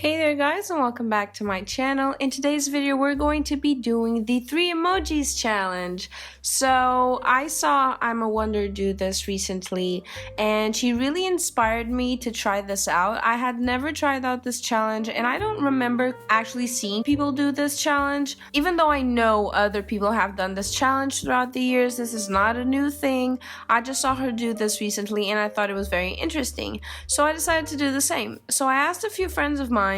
Hey there guys, and welcome back to my channel. In today's video we're going to be doing the 3 emojis challenge. So I saw I'm a Wonder do this recently and she really inspired me to try this out. I had never tried out this challenge and I don't remember actually seeing people do this challenge. Even though I know other people have done this challenge throughout the years, this is not a new thing. I just saw her do this recently and I thought it was very interesting. So I decided to do the same. So I asked a few friends of mine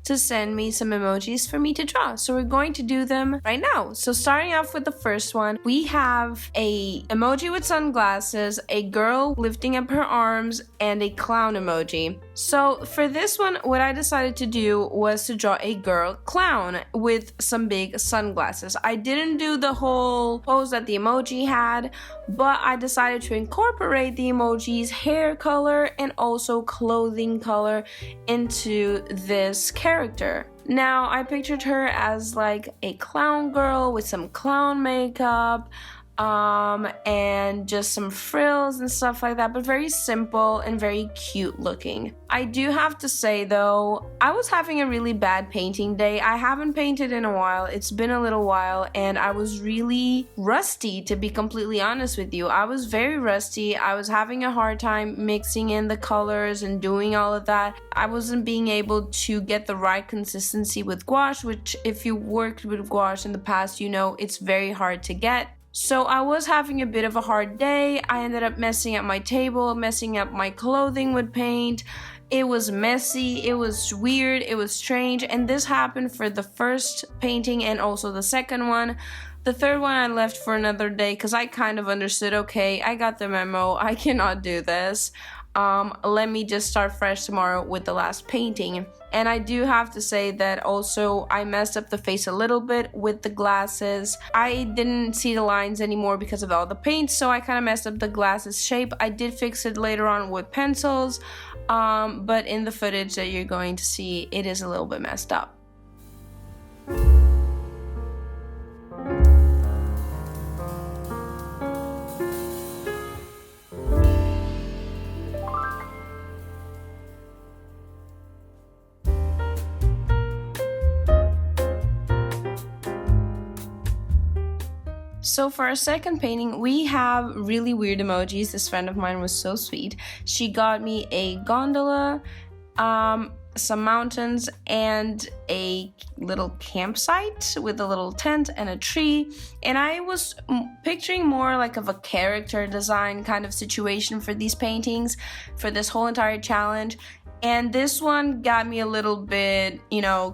to send me some emojis for me to draw. So we're going to do them right now. So starting off with the first one, we have a emoji with sunglasses, a girl lifting up her arms, and a clown emoji. So for this one, what I decided to do was to draw a girl clown with some big sunglasses. I didn't do the whole pose that the emoji had, but I decided to incorporate the emoji's hair color and also clothing color into this character. Now, I pictured her as like a clown girl with some clown makeup, and just some frills and stuff like that, but very simple and very cute looking. I do have to say though, I was having a really bad painting day. I haven't painted in a while. It's been a little while and I was really rusty, to be completely honest with you. I was very rusty. I was having a hard time mixing in the colors and doing all of that. I wasn't being able to get the right consistency with gouache, which if you worked with gouache in the past, you know it's very hard to get. So I was having a bit of a hard day. I ended up messing up my table, messing up my clothing with paint. It was messy, it was weird, it was strange, and this happened for the first painting and also the second one. The third one I left for another day because I kind of understood, okay, I got the memo, I cannot do this. Let me just start fresh tomorrow with the last painting. And I do have to say that also I messed up the face a little bit with the glasses. I didn't see the lines anymore because of all the paint, so I kind of messed up the glasses shape. I did fix it later on with pencils, but in the footage that you're going to see, it is a little bit messed up. So for our second painting, we have really weird emojis. This friend of mine was so sweet. She got me a gondola, some mountains, and a little campsite with a little tent and a tree. And I was picturing more like of a character design kind of situation for these paintings, for this whole entire challenge. And this one got me a little bit,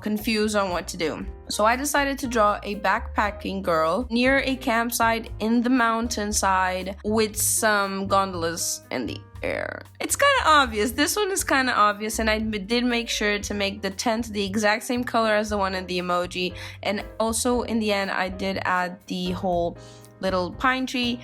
confused on what to do. So I decided to draw a backpacking girl near a campsite in the mountainside with some gondolas in the air. It's kind of obvious. This one is kind of obvious, and I did make sure to make the tent the exact same color as the one in the emoji. And also in the end, I did add the whole little pine tree.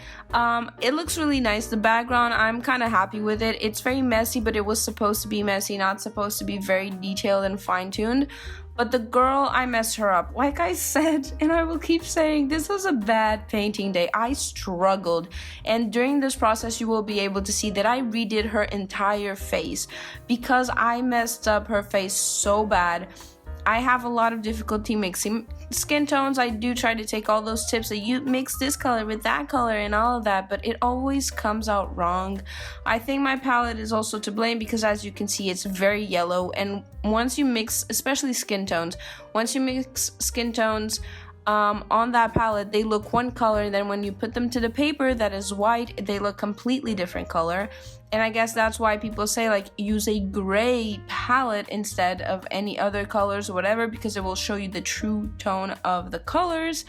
It looks really nice. The background, I'm kind of happy with it. It's very messy, but it was supposed to be messy, not supposed to be very detailed and fine-tuned. But the girl, I messed her up. Like I said, and I will keep saying, this was a bad painting day. I struggled. And during this process, you will be able to see that I redid her entire face because I messed up her face so bad. I have a lot of difficulty mixing skin tones. I do try to take all those tips that you mix this color with that color and all of that, but it always comes out wrong. I think my palette is also to blame because as you can see, it's very yellow. And once you mix, especially skin tones, on that palette, they look one color, and then when you put them to the paper that is white, they look completely different color. And I guess that's why people say like use a gray palette instead of any other colors or whatever, because it will show you the true tone of the colors.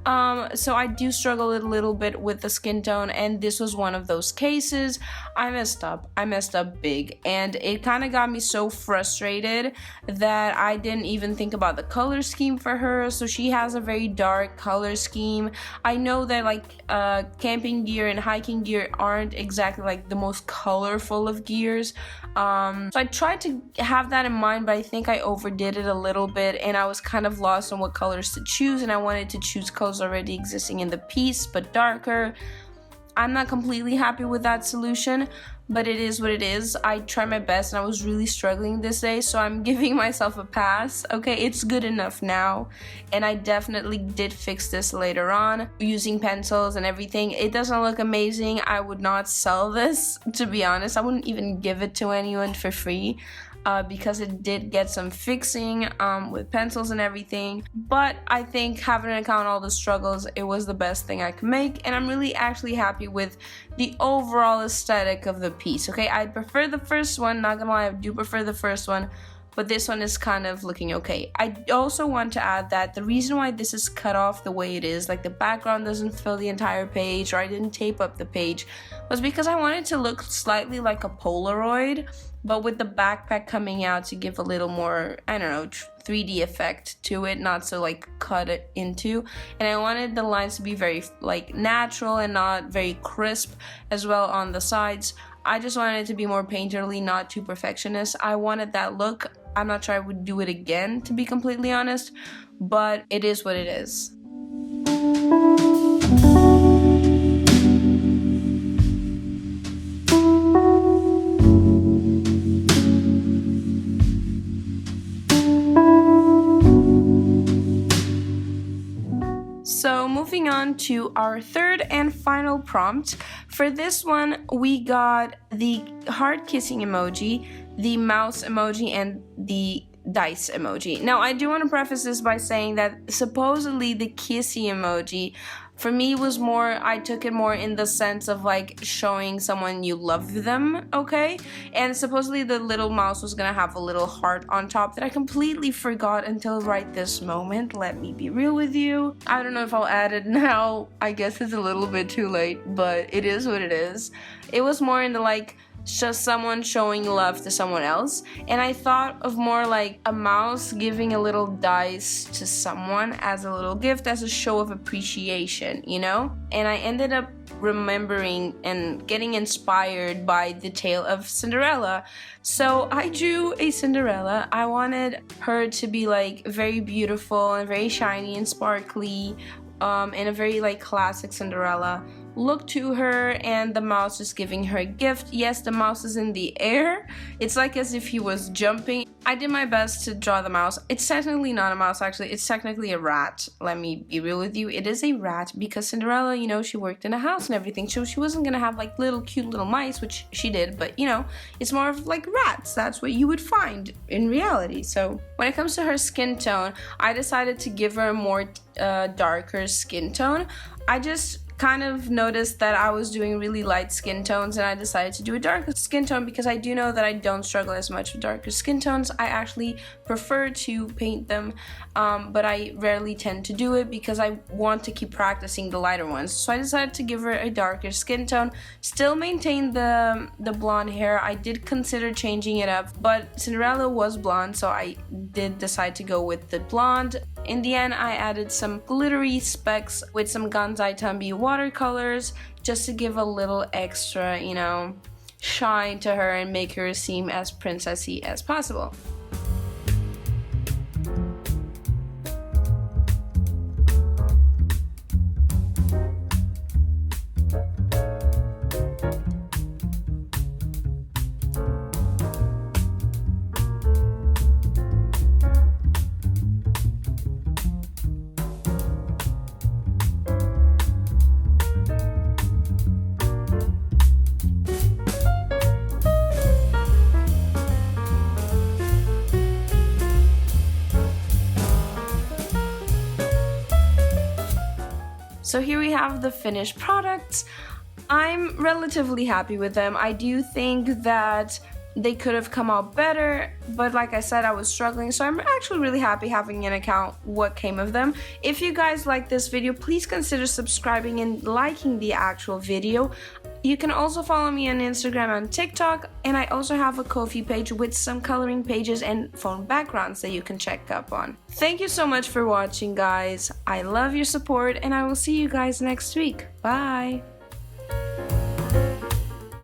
So I do struggle a little bit with the skin tone, and this was one of those cases. I messed up big, and it kind of got me so frustrated that I didn't even think about the color scheme for her. So she has a very dark color scheme. I know that like camping gear and hiking gear aren't exactly like the most colorful of gears. So I tried to have that in mind, but I think I overdid it a little bit, and I was kind of lost on what colors to choose, and I wanted to choose colors already existing in the piece but darker. I'm not completely happy with that solution, but it is what it is. I tried my best and I was really struggling this day, so I'm giving myself a pass. Okay, it's good enough now, and I definitely did fix this later on using pencils and everything. It doesn't look amazing. I would not sell this, to be honest. I wouldn't even give it to anyone for free. Because it did get some fixing with pencils and everything, but I think having an account all the struggles, it was the best thing I could make, and I'm really actually happy with the overall aesthetic of the piece. Okay, I prefer the first one, not gonna lie, I do prefer the first one, but this one is kind of looking okay. I also want to add that the reason why this is cut off the way it is, like the background doesn't fill the entire page, or I didn't tape up the page, was because I wanted to look slightly like a Polaroid, but with the backpack coming out to give a little more, I don't know, 3D effect to it, not so like cut it into. And I wanted the lines to be very like natural and not very crisp as well on the sides. I just wanted it to be more painterly, not too perfectionist. I wanted that look. I'm not sure I would do it again, to be completely honest, but it is what it is. So moving on to our third and final prompt. For this one, we got the heart kissing emoji, the mouse emoji, and the dice emoji. Now, I do want to preface this by saying that supposedly the kissy emoji for me was more, I took it more in the sense of like showing someone you love them, okay? And supposedly the little mouse was gonna have a little heart on top that I completely forgot until right this moment. Let me be real with you. I don't know if I'll add it now. I guess it's a little bit too late, but it is what it is. It was more in the like, just someone showing love to someone else, and I thought of more like a mouse giving a little dice to someone as a little gift, as a show of appreciation, you know? And I ended up remembering and getting inspired by the tale of Cinderella. So I drew a Cinderella. I wanted her to be like very beautiful and very shiny and sparkly, and a very like classic Cinderella look to her, and the mouse is giving her a gift. Yes, the mouse is in the air. It's like as if he was jumping. I did my best to draw the mouse. It's technically not a mouse, actually. It's technically a rat. Let me be real with you. It is a rat because Cinderella, you know, she worked in a house and everything, so she wasn't gonna have like little cute little mice, which she did, but you know, it's more of like rats. That's what you would find in reality. So when it comes to her skin tone, I decided to give her a more darker skin tone. I just kind of noticed that I was doing really light skin tones, and I decided to do a darker skin tone because I do know that I don't struggle as much with darker skin tones. I actually prefer to paint them, but I rarely tend to do it because I want to keep practicing the lighter ones. So I decided to give her a darker skin tone, still maintain the blonde hair. I did consider changing it up, but Cinderella was blonde, so I did decide to go with the blonde. In the end, I added some glittery specks with some Ganzai Tumbi watercolors just to give a little extra, you know, shine to her and make her seem as princessy as possible. So here we have the finished products. I'm relatively happy with them. I do think that they could have come out better, but like I said, I was struggling, so I'm actually really happy having an account what came of them. If you guys like this video, please consider subscribing and liking the actual video. You can also follow me on Instagram and TikTok, and I also have a Ko-fi page with some coloring pages and phone backgrounds that you can check up on. Thank you so much for watching, guys. I love your support, and I will see you guys next week. Bye!